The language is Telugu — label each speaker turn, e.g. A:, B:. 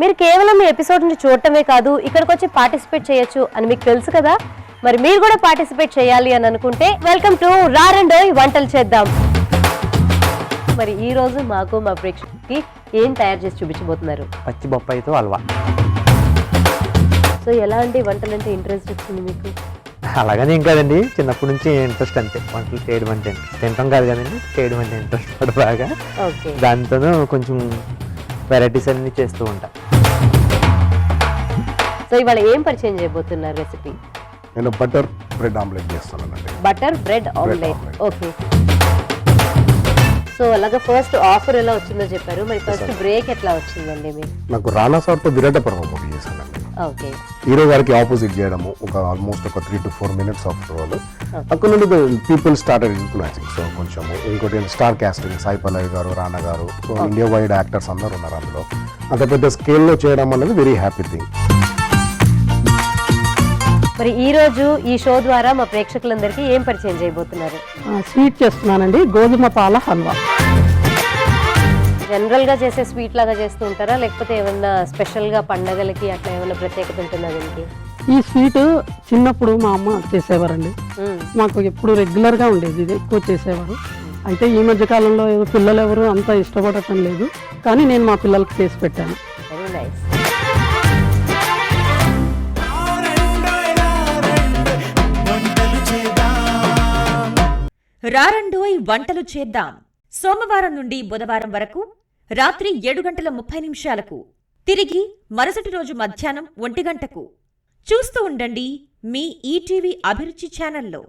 A: మీరు కేవలం ఈ ఎపిసోడ్ ని చూడటమే కాదు ఇక్కడికి వచ్చి పార్టిసిపేట్ చేయొచ్చు అని మీకు తెలుసు కదా. మరి మీరు కూడా పార్టిసిపేట్ చేయాలి అని అనుకుంటే వెల్కమ్ టు రారండోయ్ వంటలు చేద్దాం. మరి ఈ రోజు మాకు మా ప్రేక్షకులకి ఏం తయారు చేసి చూపించబోతున్నారు?
B: పచ్చి బొప్పాయితో హల్వా.
A: సో ఎలాంటి వంటలు అంటే ఇంట్రెస్ట్ వచ్చింది మీకు?
B: అలాగని ఏం కాదండి, చిన్నప్పటి నుంచి ఇంట్రెస్ట్ అంతే. వంటలు చేయడం అంటే తినడం కాదు కదండి, చేయడం అంటే ఇంట్రెస్ట్ కూడా బాగా. దాంతోనూ కొంచెం వెరైటీస్ అన్ని చేస్తూ ఉంటా.
A: సో ఇవాళ ఏం పరిచయం చేయబోతున్నారు రెసిపీ?
C: నేను బటర్ బ్రెడ్ ఆమ్లెట్ చేస్తానండి.
A: Butter bread omelette. Okay. So అలాగా ఫస్ట్ ఆఫర్ ఎలా వచ్చిందో చెప్పారు, మరి ఫస్ట్ బ్రేక్ ఎట్లా వచ్చిందండి మీరు?
C: నాకు రానా సార్తో విరాట పర్వం మూవీ చేశానండి.
A: ఓకే.
C: హీరో గారికి ఆపోజిట్ చేయడము ఒక ఆల్మోస్ట్ ఒక 3 to 4 minutes ఆఫ్ రోల్. అక్కడ నుండి పీపుల్ స్టార్టెడ్ ఇన్ఫ్లుయెన్సింగ్. సో కొంచెము ఇంకోటి స్టార్ కాస్టింగ్, సాయి పల్లవి గారు, రానా గారు, సో ఇండియా వైడ్ యాక్టర్స్ అందరూ ఉన్నారు అందులో. అంత పెద్ద స్కేల్లో చేయడం అనేది వెరీ హ్యాపీ థింగ్.
A: మరి ఈ రోజు ఈ షో ద్వారా మా ప్రేక్షకులందరికీ ఏం పరిచయం చేయబోతున్నారు?
D: స్వీట్ చేస్తున్నానండి, గోధుమ పాల హల్వా.
A: జనరల్ గా చేసే స్వీట్ లాగా చేస్తూ ఉంటారా, లేకపోతే ఏమన్నా స్పెషల్ గా పండగలకి అట్లా ఏమన్నా ప్రత్యేకత ఉంటుందా దీనికి?
D: ఈ స్వీట్ చిన్నప్పుడు మా అమ్మ చేసేవారండి, మాకు ఎప్పుడు రెగ్యులర్ గా ఉండేది, ఇది ఎక్కువ చేసేవారు. అయితే ఈ మధ్య కాలంలో పిల్లలు ఎవరు అంత ఇష్టపడటం లేదు, కానీ నేను మా పిల్లలకి చేసి పెట్టాను.
A: Very nice.
E: రారండోయ్ వంటలు చేద్దాం. సోమవారం నుండి బుధవారం వరకు రాత్రి 7:30 తిరిగి మరుసటి రోజు మధ్యాహ్నం 1 గంటకు చూస్తూ ఉండండి మీ ఈటీవీ అభిరుచి ఛానల్లో.